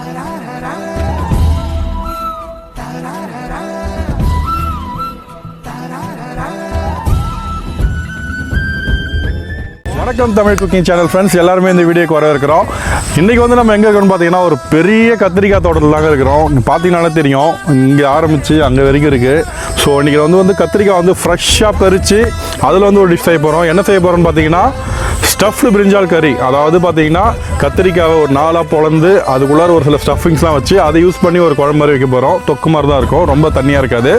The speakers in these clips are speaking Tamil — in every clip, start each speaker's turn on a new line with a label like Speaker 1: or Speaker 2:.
Speaker 1: வணக்கம் தமிழ் குக்கிங் சேனல் ஃப்ரெண்ட்ஸ், எல்லாருமே இந்த வீடியோக்கு வர இருக்கிறோம். இன்றைக்கி வந்து நம்ம எங்கே இருக்கோம்னு பார்த்தீங்கன்னா ஒரு பெரிய கத்திரிக்காய் தோட்டத்தில் தாங்க இருக்கிறோம். பார்த்தீங்கன்னாலே தெரியும், இங்கே ஆரம்பித்து அங்கே வரைக்கும் இருக்குது. ஸோ இன்றைக்கி வந்து கத்திரிக்காய் வந்து ஃப்ரெஷ்ஷாக பறித்து அதில் வந்து ஒரு டிஷ் செய்ய போகிறோம். என்ன செய்ய போகிறோம்னு பார்த்தீங்கன்னா ஸ்டஃப்டு பிரிஞ்சால் கறி. அதாவது பார்த்தீங்கன்னா கத்திரிக்காவை ஒரு 4 பொளந்து அதுக்குள்ளார ஒரு சில ஸ்டஃபிங்ஸ்லாம் வச்சு அதை யூஸ் பண்ணி ஒரு குழம்பு மாதிரி வைக்க போகிறோம். தொக்கு மாதிரி தான் இருக்கும், ரொம்ப தண்ணியாக இருக்காது.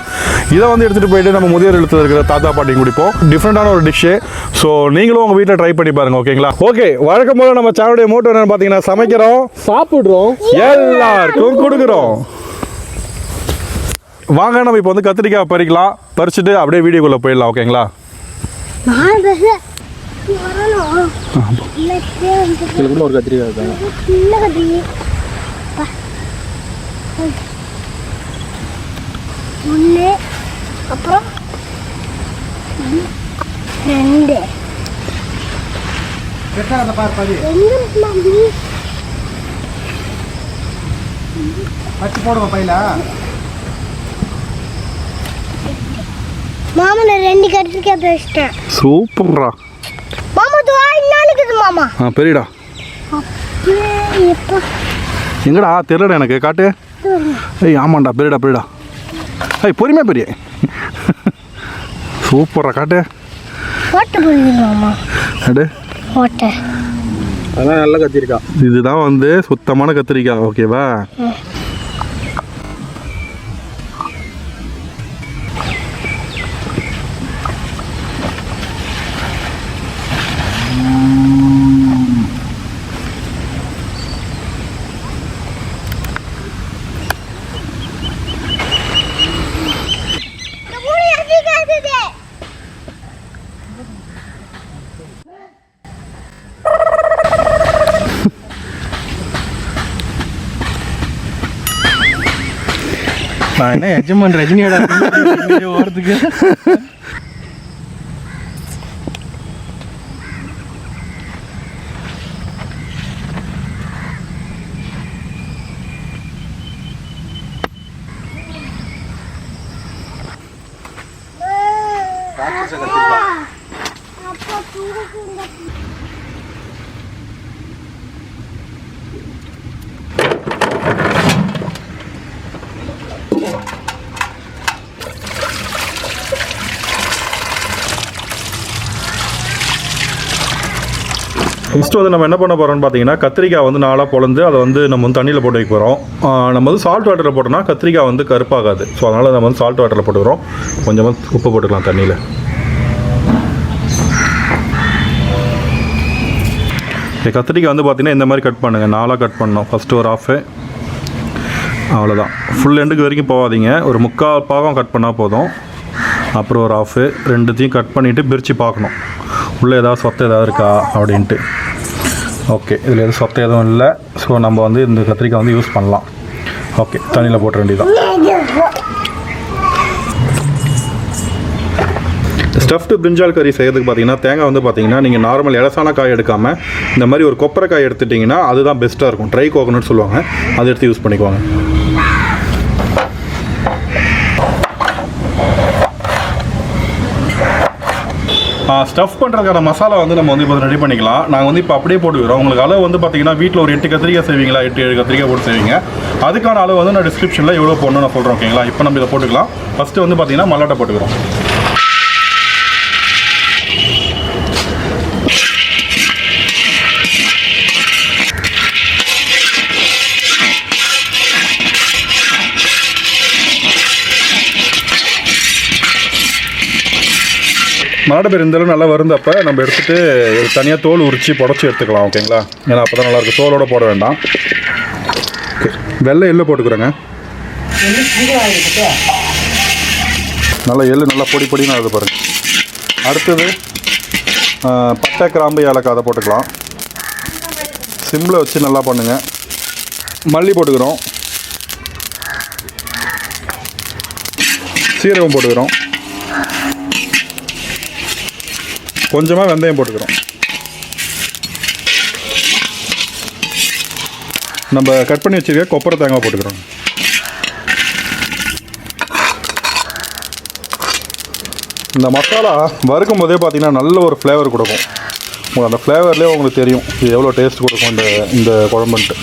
Speaker 1: இதை வந்து எடுத்துகிட்டு போயிட்டு நம்ம முதியோர் இல்லத்தில் இருக்கிற தாத்தா பாட்டி குடிப்போம். டிஃப்ரெண்ட்டான ஒரு டிஷ்ஷு. ஸோ நீங்களும் உங்கள் வீட்டில் ட்ரை பண்ணி பாருங்கள், ஓகேங்களா? ஓகே, வழக்கம் போல நம்ம சேனலுடைய மோட்டோ என்னன்னு பார்த்தீங்கன்னா சமைக்கிறோம், சாப்பிட்றோம், எல்லாருக்கும் கொடுக்குறோம். வாங்க நம்ம இப்போ வந்து கத்திரிக்காய் பறிக்கலாம். பறிச்சுட்டு அப்படியே வீடியோக்குள்ளே போயிடலாம், ஓகேங்களா?
Speaker 2: ஒரு கத்திரிக்காய் ஒன்று, அப்புறம் 2
Speaker 3: பச்சு போடுவோம் பையில.
Speaker 2: மாமா நான் 2 கத்திரிக்காய் பேசிட்டேன்.
Speaker 1: சூப்பர்ரா
Speaker 2: மாமா நாளைக்கு மாமா.
Speaker 1: பெரியடா எங்கடா தெரியலடா, எனக்கு காட்டு. ஏய் ஆமாண்டா, பெரியடா. ஏய் பொறுமையா பெரிய. சூப்பரா காட்டு.
Speaker 2: ஓட்ட புரியுது மாமா.
Speaker 1: அடு
Speaker 2: ஓட்ட.
Speaker 3: அதான் நல்ல கத்திரிக்காய்.
Speaker 1: இதுதான் வந்து சுத்தமான கத்திரிக்காய், ஓகேவா?
Speaker 3: நான் என்ன எஜமான் ரஜினியோட ஓரத்துக்கு
Speaker 1: ஃபஸ்ட்டு வந்து நம்ம என்ன பண்ண போகிறோம்னு பார்த்தீங்கன்னா கத்திரிக்காய் வந்து 4 பொளந்து அதை வந்து நம்ம வந்து தண்ணியில் போட்டு வைக்க போகிறோம். நம்ம வந்து சால்ட் வாட்டரில் போட்டோம்னா கத்திரிக்காய் வந்து கருப்பாகாது. ஸோ அதனால் நம்ம வந்து சால்ட் வாட்டரில் போட்டுக்கிறோம். கொஞ்சமாக உப்பு போட்டுக்கலாம் தண்ணியில். கத்திரிக்காய் வந்து பார்த்திங்கன்னா இந்த மாதிரி கட் பண்ணுங்கள், 4 கட் பண்ணணும். ஃபஸ்ட்டு ஒரு ஆஃபு, அவ்வளோதான். ஃபுல் எண்டுக்கு வரைக்கும் போகாதீங்க, ஒரு 3/4 பாகம் கட் பண்ணால் போதும். அப்புறம் ஒரு ஆஃபு, 2த்தையும் கட் பண்ணிவிட்டு பிரித்து பார்க்கணும் உள்ளே ஏதாவது சொத்தை ஏதாவது இருக்கா அப்படின்ட்டு. ஓகே, இதில் எதுவும் சொத்தை எதுவும் இல்லை. ஸோ நம்ம வந்து இந்த கத்திரிக்காய் வந்து யூஸ் பண்ணலாம். ஓகே, தண்ணியில் போட்ட வேண்டியதான். ஸ்டஃப்டு பிரிஞ்சால் கறி செய்கிறதுக்கு பார்த்தீங்கன்னா தேங்காய் வந்து பார்த்தீங்கன்னா நீங்கள் நார்மல் இலசான காய் எடுக்காமல் இந்த மாதிரி ஒரு கொப்பரை காய் எடுத்துட்டிங்கன்னா அதுதான் பெஸ்ட்டாக இருக்கும். ட்ரை கோகோனட் சொல்லுவாங்க, அதை எடுத்து யூஸ் பண்ணிக்குவாங்க. ஸ்டஃப் பண்ணுறதுக்கான மசாலா வந்து நம்ம வந்து இப்போ ரெடி பண்ணிக்கலாம். நாங்கள் வந்து இப்போ அப்படியே போட்டுக்கிறோம். உங்களுக்கு அளவு வந்து பார்த்தீங்கன்னா வீட்டில் ஒரு 8 கத்திரிக்காய் செய்வீங்களா, 8-7 கத்திரிக்காய் போட்டு செய்வீங்க. அதுக்கான அளவு வந்து நான் டிஸ்கிரிப்ஷனில் எவ்வளோ போடணும் நான் சொல்கிறேன், ஓகேங்களா? இப்போ நம்ம இதை போட்டுக்கலாம். ஃபஸ்ட்டு வந்து பார்த்தீங்கன்னா மல்லாட்டை போட்டுக்கிறோம். மல்லாட்டை பேர் இந்தளவு நல்லா வருந்தப்போ நம்ம எடுத்துகிட்டு தனியாக தோல் உரித்து புடச்சி எடுத்துக்கலாம், ஓகேங்களா? ஏன்னா அப்போ தான் நல்லாயிருக்கும், தோலோடு போட வேண்டாம். ஓகே, வெள்ளை எள்ளு போட்டுக்கிறேங்க. நல்லா எள்ளு நல்லா பொடி பொடின்னு அது பாருங்கள். அடுத்தது பட்டை, கிராம்பு, ஏலக்காய் அதை போட்டுக்கலாம். சிம்மில் வச்சு நல்லா பண்ணுங்கள். மல்லி போட்டுக்கிறோம், சீரகம் போட்டுக்கிறோம், கொஞ்சமாக வெந்தயம் போட்டுக்கிறோம். நம்ம கட் பண்ணி வச்சுருக்க கொப்பரை தேங்காய் போட்டுக்கிறோம். இந்த மசாலா வறுக்கும் போதே பார்த்தீங்கன்னா நல்ல ஒரு ஃப்ளேவர் கொடுக்கும். உங்களுக்கு அந்த ஃப்ளேவர்லேயே உங்களுக்கு தெரியும் இது எவ்வளோ டேஸ்ட் கொடுக்கும் இந்த குழம்புன்ட்டு.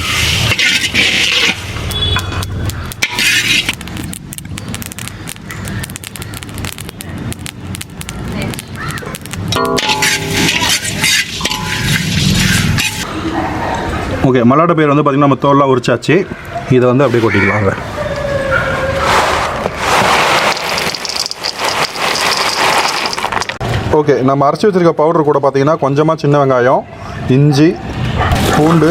Speaker 1: ஓகே, மல்லாட்டை பயிர் வந்து பார்த்திங்கன்னா நம்ம தோல்லாம் உரிச்சாச்சு. இதை வந்து அப்படியே கொட்டிக்கலாங்க. ஓகே, நம்ம அரைச்சி வச்சுருக்க பவுடர் கூட பார்த்திங்கன்னா கொஞ்சமாக சின்ன வெங்காயம், இஞ்சி, பூண்டு,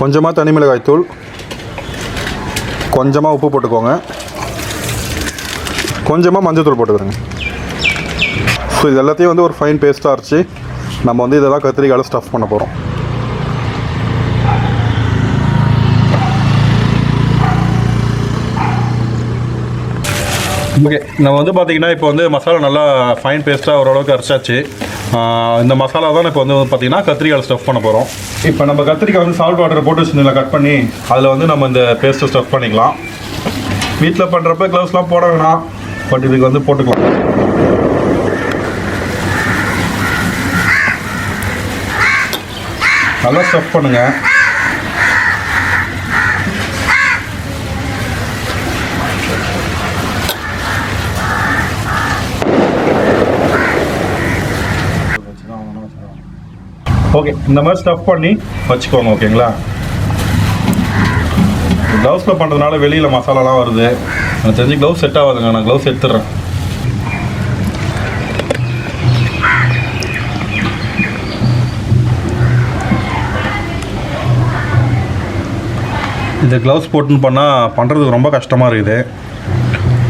Speaker 1: கொஞ்சமாக தனி மிளகாய் தூள், கொஞ்சமாக உப்பு போட்டுக்கோங்க, கொஞ்சமாக மஞ்சள் தூள் போட்டுக்கிறோங்க. ஸோ இது எல்லாத்தையும் வந்து ஒரு ஃபைன் பேஸ்ட்டாக அரைச்சி நம்ம வந்து இதை தான் கத்திரிக்காயில் ஸ்டஃப் பண்ண போகிறோம். ஓகே, நம்ம வந்து பார்த்திங்கன்னா இப்போ வந்து மசாலா நல்லா ஃபைன் பேஸ்ட்டாக ஓரளவுக்கு அரைச்சாச்சு. இந்த மசாலா தான் இப்போ வந்து பார்த்திங்கன்னா கத்திரிக்காய் ஸ்டஃப் பண்ண போகிறோம். இப்போ நம்ம கத்திரிக்காய் வந்து சால்ட் வாட்டரை போட்டு வச்சுருந்தீங்களா கட் பண்ணி, அதில் வந்து நம்ம இந்த பேஸ்ட்டை ஸ்டஃப் பண்ணிக்கலாம். வீட்டில் பண்ணுறப்ப க்ளவுஸ்லாம் போட வேணாம், பட் இதுக்கு வந்து போட்டுக்கலாம். நல்லா ஸ்டஃப் பண்ணுங்கள். ஓகே, இந்த மாதிரி ஸ்டஃப் பண்ணி வச்சுக்கோங்க. ஓகேங்களா, க்ளவுஸில் பண்ணுறதுனால வெளியில் மசாலாலாம் வருது. எனக்கு தெரிஞ்சு க்ளவுஸ் செட் ஆகாதுங்க, நான் க்ளவுஸ் எடுத்துடுறேன். இந்த க்ளவுஸ் போட்டுன்னு பண்ணுறதுக்கு ரொம்ப கஷ்டமாக இருக்குது.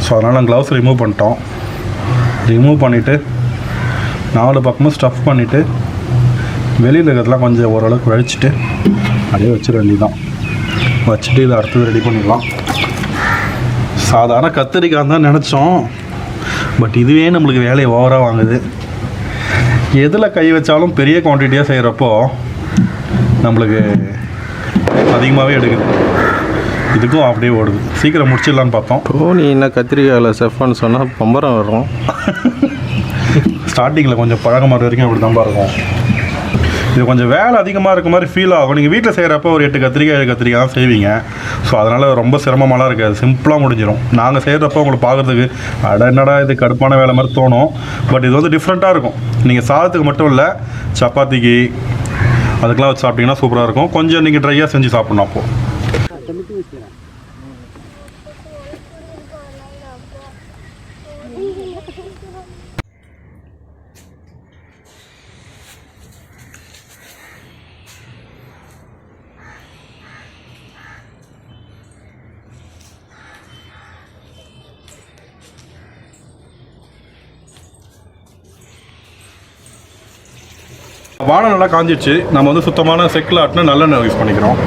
Speaker 1: ஸோ அதனால் நான் க்ளவுஸ் ரிமூவ் பண்ணிட்டோம். ரிமூவ் பண்ணிவிட்டு 4 பக்கமும் ஸ்டஃப் பண்ணிவிட்டு வெளியில் இருக்கிறதுலாம் கொஞ்சம் ஓரளவுக்கு வழிச்சிட்டு அப்படியே வச்சிட வேண்டியதான். வச்சுட்டு இதை அடுத்தது ரெடி பண்ணிடலாம். சாதாரண கத்திரிக்காய் தான் நினச்சோம், பட் இதுவே நம்மளுக்கு வேலையை ஓவராக வாங்குது. எதில் கை வச்சாலும் பெரிய குவான்டிட்டியாக செய்கிறப்போ நம்மளுக்கு அதிகமாகவே எடுக்குது. இதுக்கும் அப்படியே ஓடுது. சீக்கிரம் முடிச்சிடலான்னு பார்த்தோம்.
Speaker 3: நீ என்ன கத்திரிக்காயில் செஃப்னு சொன்னால் பம்பரம் வரும்.
Speaker 1: ஸ்டார்டிங்கில் கொஞ்சம் பழகமாக வரைக்கும் அப்படி தான் இருக்கும். இது கொஞ்சம் வேலை அதிகமாக இருக்க மாதிரி ஃபீல் ஆகும். நீங்கள் வீட்டில் செய்கிறப்ப ஒரு 8 கத்திரிக்காய் 7 கத்திரிக்காய் தான் செய்வீங்க. ஸோ அதனால் ரொம்ப சிரமமாலாம் இருக்காது, சிம்பிளாக முடிஞ்சிடும். நாங்கள் செய்கிறப்ப உங்களுக்கு பார்க்குறதுக்கு என்னடா இது கடுப்பான வேலை மாதிரி தோணும். பட் இது வந்து டிஃப்ரெண்ட்டாக இருக்கும். நீங்கள் சாதத்துக்கு மட்டும் இல்லை, சப்பாத்திக்கு அதுக்கெலாம் வச்சு சாப்பிட்டிங்கன்னா சூப்பராக இருக்கும். கொஞ்சம் நீங்கள் ட்ரையாக செஞ்சு சாப்பிட்ணும். அப்போது வானம் நல்லா காஞ்சிடுச்சு. நம்ம வந்து சுத்தமான செக்கில் ஆட்டினா நல்லெண்ணெய் யூஸ் பண்ணிக்கிறோம்.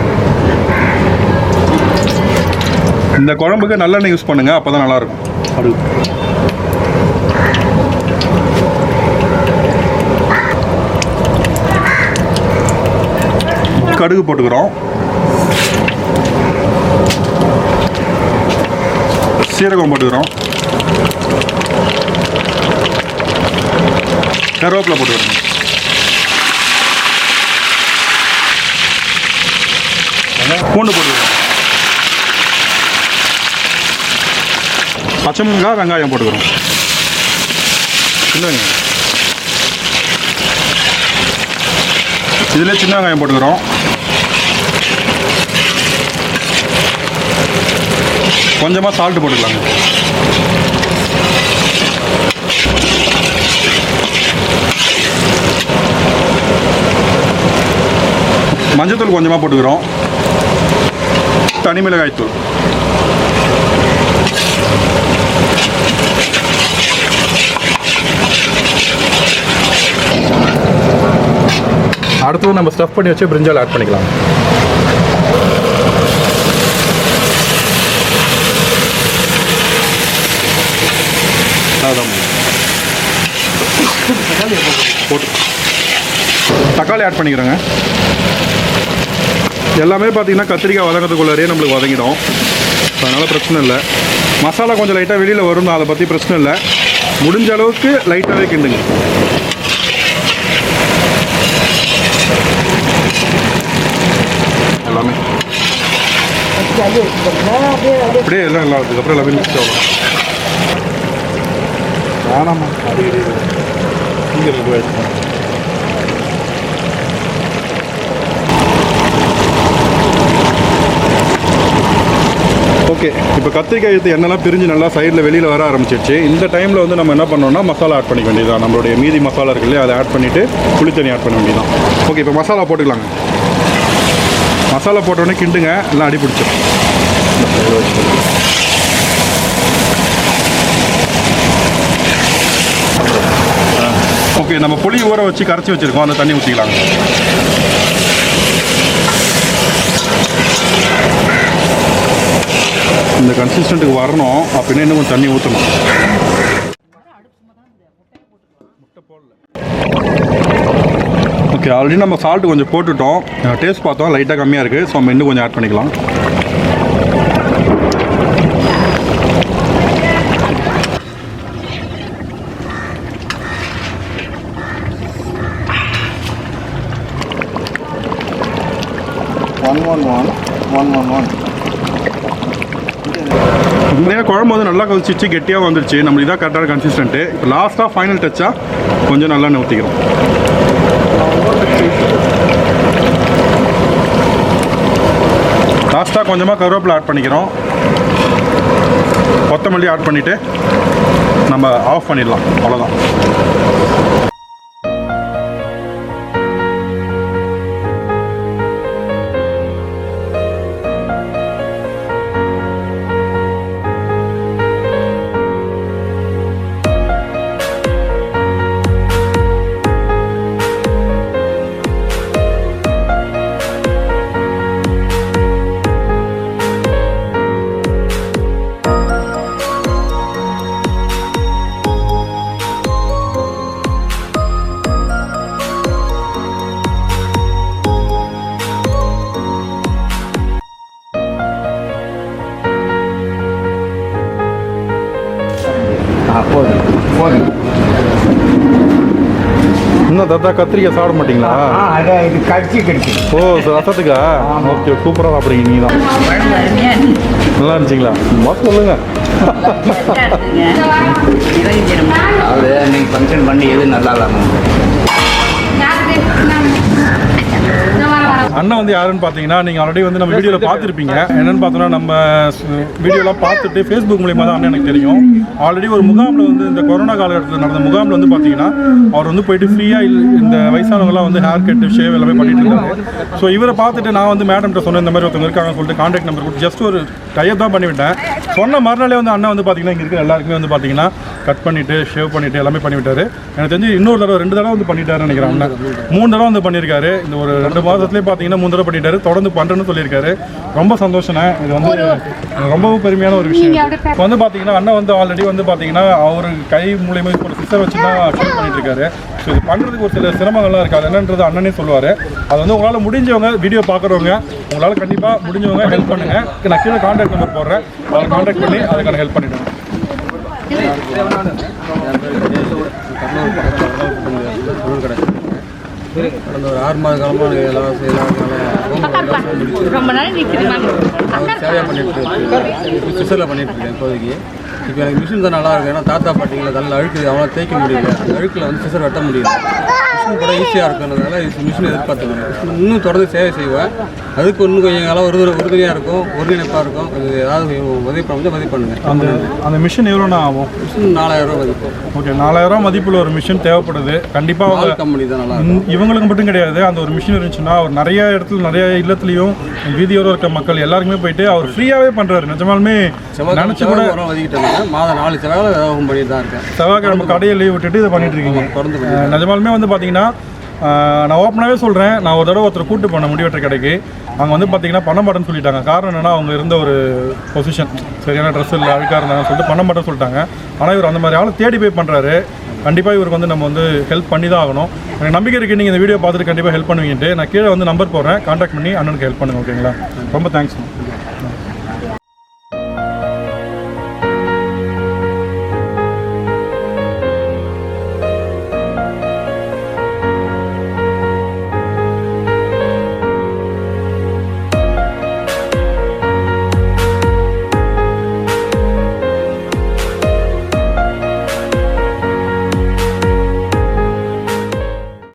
Speaker 1: இந்த குழம்புக்கு நல்லெண்ணெய் யூஸ் பண்ணுங்கள், அப்போ தான் நல்லாயிருக்கும். கடுகு போட்டுக்கிறோம், சீரகம் போட்டுக்கிறோம், கருவேப்பிலை போட்டுக்கிறோம், பூண்டு போட்டுக்கிறோம், பச்சை மிளகாய், வெங்காயம் போட்டுக்கிறோம். சின்ன வெங்காயம் இதில் சின்ன வெங்காயம் போட்டுக்கிறோம். கொஞ்சமாக சால்ட்டு போட்டுக்கலாங்க. மஞ்சத்தூள் கொஞ்சமாக போட்டுக்கிறோம், தனி மிளகாய் தூள், அடுத்தது நம்ம ஸ்டஃப் பண்ணி வச்சு பிரிஞ்சால் ஆட் பண்ணிக்கலாம். போட்டு தக்காளி ஆட் பண்ணிக்கிறோங்க. எல்லாமே பார்த்தீங்கன்னா கத்திரிக்காய் வதங்கிறதுக்குள்ளாரே நம்மளுக்கு வதங்கிடும். அதனால் பிரச்சனை இல்லை. மசாலா கொஞ்சம் லைட்டாக வெளியில் வரும், அதை பற்றி பிரச்சனை இல்லை. முடிஞ்ச அளவுக்கு லைட்டாகவே கிண்டுங்க. எல்லாமே அப்படியே எல்லாம் நல்லா இருக்குது. அப்புறம் எல்லாமே மிக்ஸ் ஆகும். வேணாமா அது இங்கே இருக்கு. ஓகே, இப்போ கத்திரிக்காய் எடுத்து எண்ணெய்லாம் பிரிஞ்சு நல்லா சைடில் வெளியில் வர ஆரம்பிச்சிடுச்சு. இந்த டைமில் வந்து நம்ம என்ன பண்ணோம்னா மசாலா ஆட் பண்ணிக்க வேண்டியதான். நம்மளுடைய மீதி மசாலா இருக்கு இல்லையா, அதை ஆட் பண்ணிவிட்டு புளித்தண்ணி ஆட் பண்ண வேண்டியதான். ஓகே, இப்போ மசாலா போட்டுக்கலாங்க. மசாலா போட்டோடனே கிண்டுங்க, எல்லாம் அடி பிடிச்சிடும். ஓகே, நம்ம புளி ஊற வச்சு கரைச்சி வச்சுருக்கோம், அந்த தண்ணி ஊற்றிக்கலாங்க. இந்த கன்சிஸ்டன்ட்டுக்கு வரணும் அப்படின்னா இன்னும் கொஞ்சம் தண்ணி ஊற்றணும். ஓகே, ஆல்ரெடி நம்ம சால்ட்டு கொஞ்சம் போட்டுட்டோம். டேஸ்ட் பார்த்தோம், லைட்டாக கம்மியாக இருக்குது. ஸோ நம்ம இன்னும் கொஞ்சம் ஆட் பண்ணிக்கலாம். நிறையா குழம்பு வந்து நல்லா கொதிச்சிச்சு, கெட்டியாக வந்துருச்சு. நம்ம இதான் கரெக்டான கன்சிஸ்டன்ட்டு. இப்போ லாஸ்ட்டாக ஃபைனல் டச்சாக கொஞ்சம் நல்லா ஊற்றிக்கிறோம். லாஸ்ட்டாக கொஞ்சமாக கருவேப்பிலை ஆட் பண்ணிக்கிறோம். கொத்தமல்லி ஆட் பண்ணிவிட்டு நம்ம ஆஃப் பண்ணிடலாம். அவ்வளோதான். இன்னும் தாத்தா கத்திரிக்காய் சாப்பிட மாட்டீங்களா?
Speaker 4: அதான் இது கடிச்சு கிடைக்கும்.
Speaker 1: ஓ, ரசத்துக்கா? ஓகே, சூப்பராக சாப்பிட்றீங்க. நீங்கள் தான் நல்லா இருந்துச்சிங்களா? மொத்தம் சொல்லுங்க.
Speaker 4: அது நீங்கள் ஃபங்க்ஷன் பண்ணி எது நல்லா இல்லாமல்
Speaker 1: அண்ணன் வந்து யாருன்னு பார்த்தீங்கன்னா, நீங்கள் ஆல்ரெடி வந்து நம்ம வீடியோவில் பார்த்துருப்பீங்க. என்னென்னு பார்த்தோன்னா, நம்ம வீடியோலாம் பார்த்துட்டு ஃபேஸ்புக் மூலியமாக தான் அண்ணன் எனக்கு தெரியும். ஆல்ரெடி ஒரு முகாமில் வந்து இந்த கொரோனா காலகட்டத்தில் நடந்த முகாமில் வந்து பார்த்தீங்கன்னா, அவர் வந்து போயிட்டு ஃப்ரீயாக இந்த வயசானவங்களாம் வந்து ஹேர் கட்டு ஷேவ் எல்லாமே பண்ணிட்டு இருக்காங்க. ஸோ இவரை பார்த்துட்டு நான் வந்து மேடம்கிட்ட சொன்னேன், இந்த மாதிரி ஒருத்தவங்க இருக்காங்கன்னு சொல்லிட்டு கான்டாக்ட் நம்பர் கொடுத்து ஜஸ்ட் ஒரு டைப் தான் பண்ணிவிட்டேன். சொன்ன மறுநாளே வந்து அண்ணன் வந்து பார்த்தீங்கன்னா இங்கே இருக்கிற எல்லாருக்குமே வந்து பார்த்தீங்கன்னா கட் பண்ணிவிட்டு ஷேவ் பண்ணிவிட்டு எல்லாமே பண்ணிவிட்டாரு. எனக்கு தெரிஞ்சு இன்னொரு தடவை 2 தடவை வந்து பண்ணிட்டாருன்னு நினைக்கிறேன். அண்ணன் 3 தடவை வந்து பண்ணியிருக்காரு. இந்த ஒரு 2 மாதத்துலேயே பார்த்தீங்கன்னா 3 தடவை பண்ணிட்டாரு. தொடர்ந்து பண்ணுறேன்னு சொல்லியிருக்காரு. ரொம்ப சந்தோஷம்ண்ணே. இது வந்து ரொம்பவும் பெருமையான ஒரு விஷயம். இப்போ வந்து பார்த்தீங்கன்னா அண்ணன் வந்து ஆல்ரெடி வந்து பார்த்தீங்கன்னா அவர் கை மூலியமாக இப்போ ஒரு சிஸ்டர் வச்சு தான் ஷேவ் பண்ணிட்டு இருக்காரு. ஸோ இது பண்ணுறதுக்கு ஒரு சில சிரமங்கள்லாம் இருக்குது. அது என்னன்றது அண்ணனே சொல்லுவார். அது வந்து உங்களால் முடிஞ்சவங்க, வீடியோ பார்க்குறவங்க, உங்களால் கண்டிப்பாக முடிஞ்சவங்க ஹெல்ப் பண்ணுங்கள். நான் கீழே கான்டாக்ட் நம்பர் போடுறேன், அதை கான்டாக்ட் பண்ணி அதுக்கான ஹெல்ப் பண்ணிவிடுங்க.
Speaker 3: கடந்த ஒரு 6 மாத காலமாக எல்லாம் சேவையாக பண்ணிட்டு சிசரில் பண்ணிட்டு இருக்கேன் இப்போதைக்கு. இப்போ எனக்கு மிஷின் தான் நல்லா இருக்குது. ஏன்னா தாத்தா பாட்டிங்களை நல்ல அழுக்கு அவங்களால தேய்க்க முடியல. அந்த அழுக்கில் வந்து சிசர் வெட்ட முடியல. மிஷின் கூட ஈஸியாக இருக்கிறதுனால மிஷின் எதிர்பார்த்துக்கணும். இன்னும் தொடர்ந்து சேவை செய்வேன். அதுக்கு இன்னும் கொஞ்சம் காலம் உறுதுணையாக இருக்கும், ஒருங்கிணைப்பாக இருக்கும். அது ஏதாவது உதவி பண்ண உதவி பண்ணுங்கள்.
Speaker 1: அந்த மிஷின் எவ்வளோண்ணா ஆகும்?
Speaker 3: மிஷின் 4000 ரூபா மதிப்பு.
Speaker 1: ஓகே, 4000 ரூபா மதிப்பில் ஒரு மிஷின் தேவைப்படுது. கண்டிப்பாக
Speaker 3: கம்பெனி தான் நல்லா.
Speaker 1: இவங்களுக்கு மட்டும் கிடையாது, அந்த ஒரு மிஷின் இருந்துச்சுன்னா அவர் நிறைய இடத்துல, நிறைய இல்லத்துலையும் வீதியோடு இருக்க மக்கள் எல்லாருக்குமே போயிட்டு அவர் ஃப்ரீயாகவே பண்ணுறாரு. நிஜமாலுமே நினச்சி கூட
Speaker 3: ஒதுக்கிட்டாங்க. மாதம் 4 செவ்வாய் வியாபாரம் பண்ணிட்டு தான் இருக்கேன்.
Speaker 1: செவ்வாய்க்கிழமை கடையை லீவ் விட்டுட்டு இதை பண்ணிட்டு இருக்கீங்க. நிஜமாலுமே வந்து பார்த்தீங்கன்னா, நான் ஓப்பனாகவே சொல்கிறேன், நான் ஒரு தடவை ஒருத்தர் கூட்டு போன முடிவெற்ற கடைக்கு. அங்கே வந்து பார்த்தீங்கன்னா பண்ண மாட்டேன்னு சொல்லிட்டாங்க. காரணம் என்னென்னா, அவங்க இருந்த ஒரு பொசிஷன் சரியான ட்ரெஸ் இல்லை, அழுக்காக இருந்தாங்கன்னு சொல்லிட்டு பண்ண மாட்டேன்னு சொல்லிட்டாங்க. ஆனால் இவர் அந்த மாதிரி ஆள் தேடி போய் பண்ணுறாரு. கண்டிப்பாக இவருக்கு வந்து நம்ம வந்து ஹெல்ப் பண்ணி தான் ஆகணும். எனக்கு நம்பிக்கை இருக்குது நீங்கள் இந்த வீடியோ பார்த்துட்டு கண்டிப்பாக ஹெல்ப் பண்ணுவீங்கன்ட்டு. நான் கீழே வந்து நம்பர் போடுறேன், கான்டாக்ட் பண்ணி அண்ணனுக்கு ஹெல்ப் பண்ணுங்கள். ஓகேங்களா? ரொம்ப தேங்க்ஸ்.